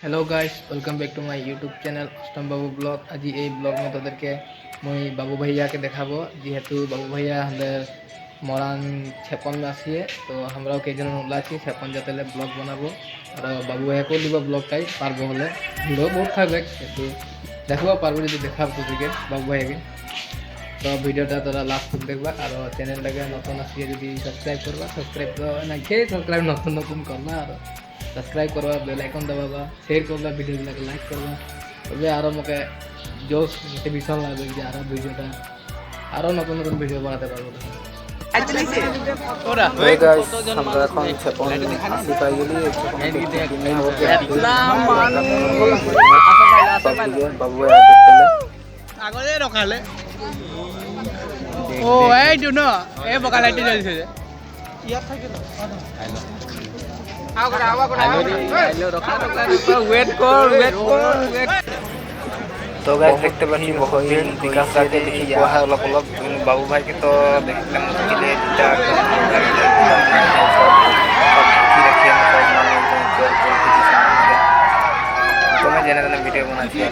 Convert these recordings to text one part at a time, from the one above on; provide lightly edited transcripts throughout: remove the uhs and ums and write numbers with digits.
Hello guys welcome back to my YouTube channel अस्टम बाबू blog. आज ये ब्लॉग में तोदेरके मुई बाबू भैया के देखाबो जेहेतु बाबू भैया हमारे मरान 56 में आसिए तो हमरा कईजन ओलाची 56 जाते ब्लॉग बनाबो और बाबू भैया को लीब ब्लॉग टाइप पारबो हले भिड़ो बहुत थाकबे तो देखबो पारबो जो देखा तुझे बाबू भैया के तो भिडियोटा तोरा लास्ट तक देखबा और चैनल लगे नतुन आसिए जो सब्सक्राइब करबा सब्सक्राइब तो नाखे सब्सक्राइब नतुन नतुन करना और सब्सक्राइब करवा बेल आइकन दबाबा शेयर करवा वीडियो लाइक करवा तबे आरो मके जोश मोटिवेशन लागे जे आरो वीडियोटा आरो नतुन नतुन वीडियो बनाते पारबो। ओरा हे गाइस हमरा এখন 56 80 পাই গলি বাবু দেখতেলে আগলে রখালে ও এইটো ন এই বকা লাইট জ্বলিছে যে ইয়াত থাকে तो गाइस देखते पाচ্ছি बहुत विकास राते देखी हुआ है अलग अलग बाबू भाई के तो देखने मुश्किल है तो मैं जनरल वीडियो बना चाहिए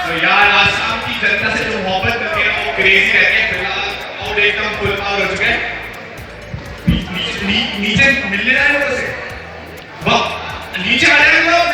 तो यार आसाम की जनता से जो मोहब्बत करते हैं वो क्रेजी रहते हैं। फिलहाल और एकदम फुल पावर हो चुके हैं। नीचे मिलने रहे लोगों से नीचे आ जाएंगे लोग।